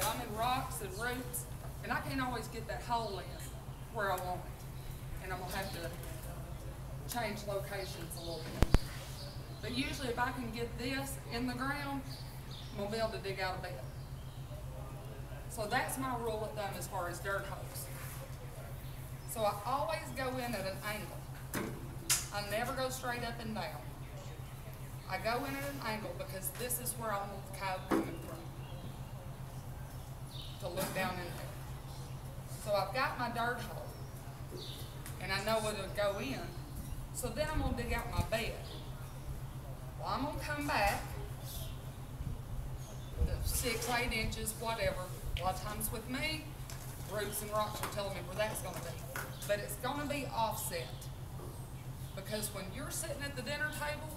I'm in rocks and roots, and I can't always get that hole in where I want it. And I'm gonna have to change locations a little bit. But usually if I can get this in the ground, I'm gonna be able to dig out a bed. So that's my rule of thumb as far as dirt holes. So I always go in at an angle. I never go straight up and down. I go in at an angle because this is where I want the cow coming from, to look down in there. So I've got my dirt hole, and I know where to go in. So then I'm gonna dig out my bed. Well, I'm gonna come back, 6, 8 inches, whatever. A lot of times with me, roots and rocks are telling me where that's gonna be. But it's gonna be offset. Because when you're sitting at the dinner table,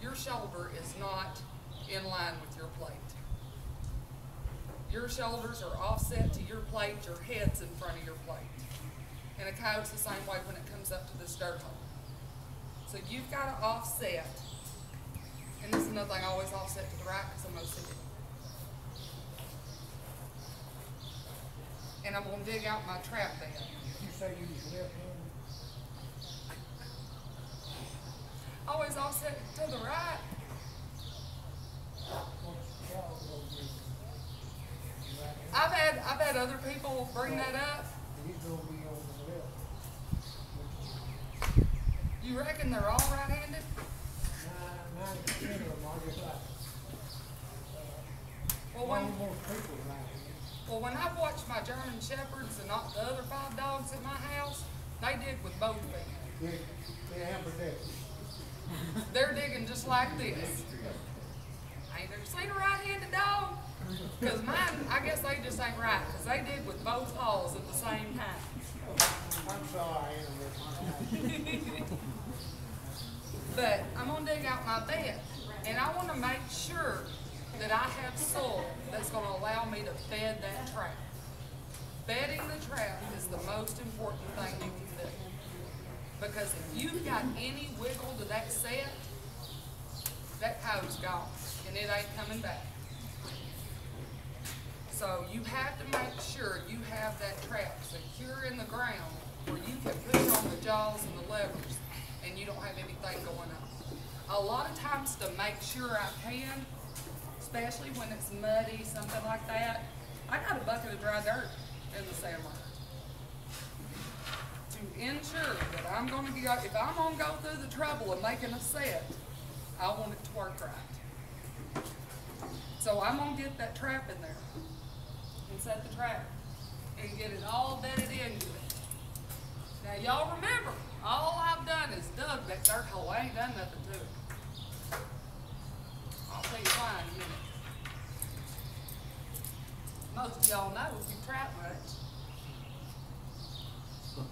your shoulder is not in line with your plate. Your shoulders are offset to your plate, your head's in front of your plate. And a coyote's the same way when it comes up to this dirt hole. So you've got to offset. And this is another thing, I always offset to the right because I'm OCD. And I'm going to dig out my trap bed. You say you use left hand? Always offset to the right. I've had other people bring that up. He's gonna be on the left. You reckon they're all right-handed? 90% of them are just like, Well, most people right-handed. Well, when I've watched my German Shepherds and not the other 5 dogs at my house, they dig with both feet. They ambidextrous. They're digging just like this. I ain't never seen a right-handed dog. Because mine, I guess they just ain't right, because they dig with both paws at the same time. I'm sorry, But I'm going to dig out my bed, and I want to make sure that I have soil that's going to allow me to bed that trap. Bedding the trap is the most important thing you can do. Because if you've got any wiggle to that set, that coat's gone, and it ain't coming back. So you have to make sure you have that trap secure in the ground where you can push on the jaws and the levers and you don't have anything going on. A lot of times to make sure I can, especially when it's muddy, something like that, I got a bucket of dry dirt in the sand mine. To ensure that I'm going to be, if I'm going to go through the trouble of making a set, I want it to work right. So I'm going to get that trap in there and set the trap and get it all bedded into it. Now y'all remember, all I've done is dug that dirt hole. I ain't done nothing to it. I'll tell you why in a minute. Most of y'all know if you trap much.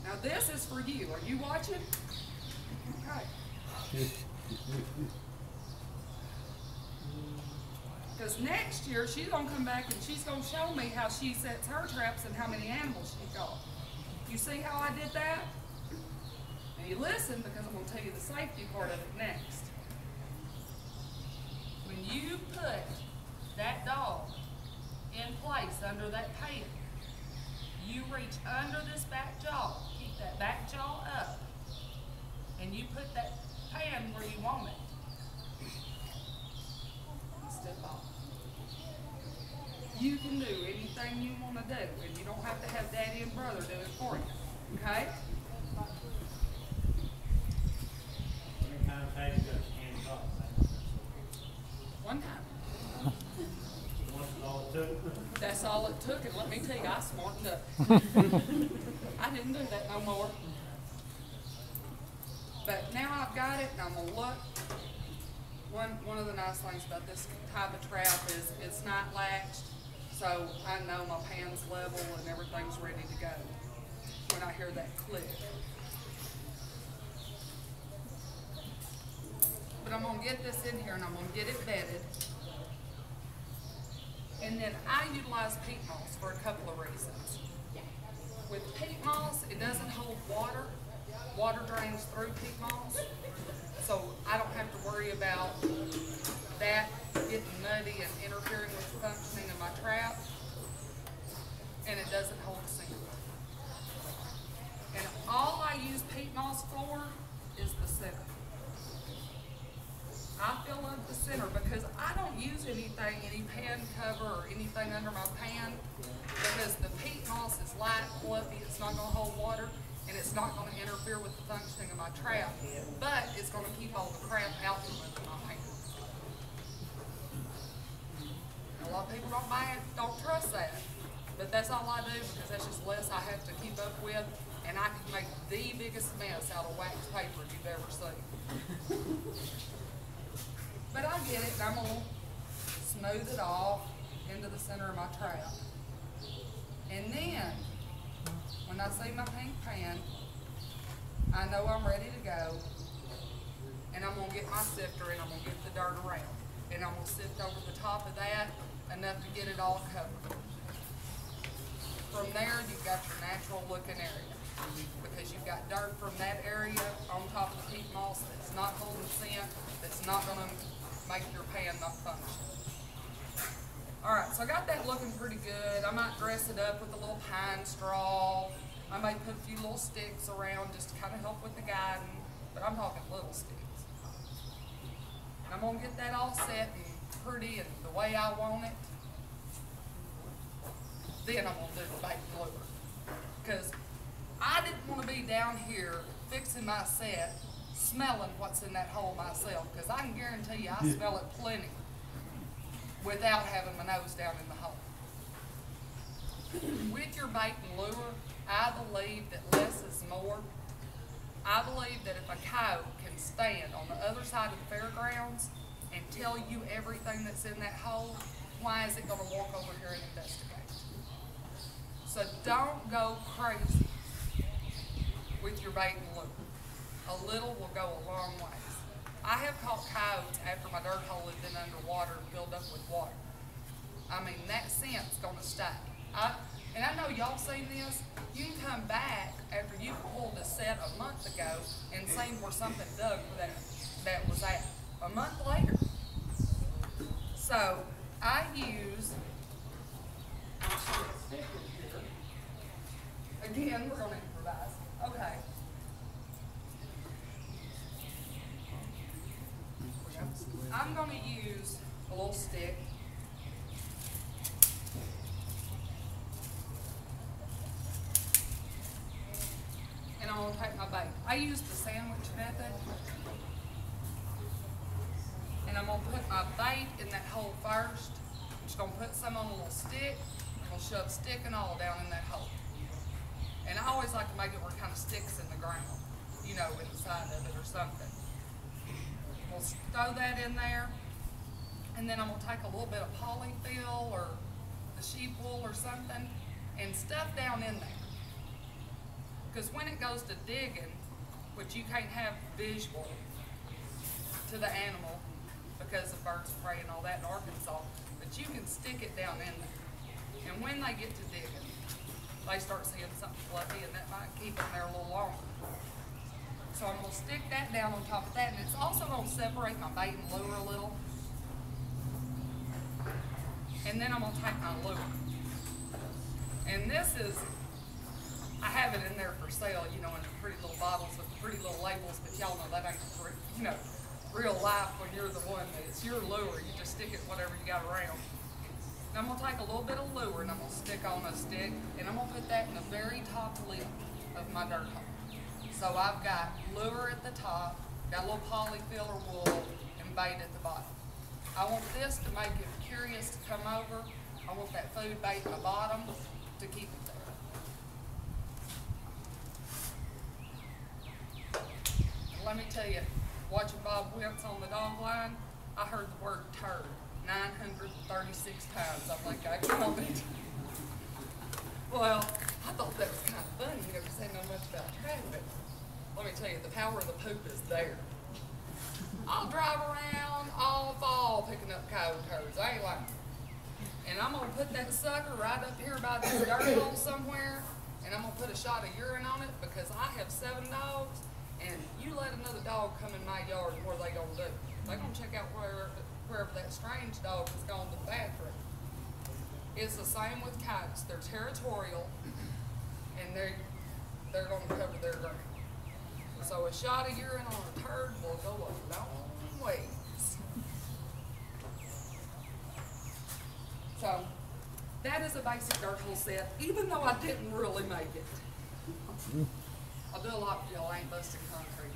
Now this is for you. Are you watching? Okay. Because next year she's going to come back and she's going to show me how she sets her traps and how many animals she caught. You see how I did that? And you listen because I'm going to tell you the safety part of it next. When you put that dog in place under that pan, you reach under this back jaw, keep that back jaw up, and you put that pan where you want it. Step off. You can do anything you want to do, and you don't have to have daddy and brother do it for you. Okay? One time. That's all it took, and let me tell you, I smartened up. I didn't do that no more. But now I've got it, and I'm gonna look. One of the nice things about this type of trap is it's not latched, so I know my pan's level and everything's ready to go when I hear that click. But I'm gonna get this in here and I'm gonna get it bedded. And then I utilize peat moss for a couple of reasons. With peat moss, it doesn't hold water. Water drains through peat moss. So I don't have to worry about that getting muddy and interfering with the functioning of my trap. moss floor is the center. I fill up the center because I don't use anything, any pan cover or anything under my pan, because the peat moss is light, fluffy, it's not gonna hold water, and it's not gonna interfere with the functioning of my trap, but it's gonna keep all the crap out from under my pan. A lot of people don't buy it, don't trust that, but that's all I do because that's just less I have to keep up with, and I can make the biggest mess out of wax paper you've ever seen. But I get it, and I'm gonna smooth it off into the center of my trap. And then, when I see my pink pan, I know I'm ready to go, and I'm gonna get my sifter and I'm gonna get the dirt around. And I'm gonna sift over the top of that, enough to get it all covered. From there, you've got your natural looking area, because you've got dirt from that area on top of the peat moss that's not holding scent, that's not gonna make your pan not function. Alright, so I got that looking pretty good. I might dress it up with a little pine straw. I may put a few little sticks around just to kind of help with the guiding, but I'm talking little sticks. And I'm gonna get that all set and pretty and the way I want it. Then I'm gonna do the bait and lure. Because I didn't want to be down here fixing my set, smelling what's in that hole myself, because I can guarantee you I smell it plenty without having my nose down in the hole. With your bait and lure, I believe that less is more. I believe that if a coyote can stand on the other side of the fairgrounds and tell you everything that's in that hole, why is it going to walk over here and investigate? So don't go crazy with your bait and lure. A little will go a long ways. I have caught coyotes after my dirt hole had been underwater and filled up with water. I mean, that scent's gonna stay. And I know y'all seen this. You can come back after you pulled a set a month ago and seen where something dug that was at a month later. So I use, again, we're gonna improvise. Okay. I'm going to use a little stick. And I'm going to take my bait. I use the sandwich method. And I'm going to put my bait in that hole first. I'm just going to put some on a little stick. I'm going to shove stick and all down in that hole. And I always like to make it where it kind of sticks in the ground, you know, in the side of it or something. We'll throw that in there, and then I'm going to take a little bit of polyfill or the sheep wool or something and stuff down in there. Because when it goes to digging, which you can't have visual to the animal because of birds of prey and all that in Arkansas, but you can stick it down in there. And when they get to digging, they start seeing something fluffy, and that might keep them there a little longer. So I'm going to stick that down on top of that, and it's also going to separate my bait and lure a little. And then I'm going to take my lure. And this is, I have it in there for sale, you know, in the pretty little bottles with pretty little labels, but y'all know that ain't, you know, real life when you're the one that it's your lure. You just stick it whatever you got around. And I'm going to take a little bit of lure, and I'm going to stick on a stick, and I'm going to put that in the very top lip of my dirt hole. So I've got lure at the top, got a little polyfill or wool, and bait at the bottom. I want this to make it curious to come over. I want that food bait at the bottom to keep it there. And let me tell you, watching Bob Wentz on the dog line, I heard the word turd 936 times. I'm like, I can't it. Well, I thought that was kind of funny. You never say no much about traffic. Let me tell you, the power of the poop is there. I'll drive around all fall picking up coyote turds. I ain't like it. And I'm going to put that sucker right up here by this dirt hole somewhere, and I'm going to put a shot of urine on it because I have 7 dogs, and you let another dog come in my yard, and what are they going to do? They're going to check out wherever that strange dog has gone to the bathroom. It's the same with coyotes. They're territorial, and they're going to cover their ground. So a shot of urine on a turd will go a long ways. So that is a basic dirt hole set, even though I didn't really make it. I'll do a lot if y'all ain't busting concrete.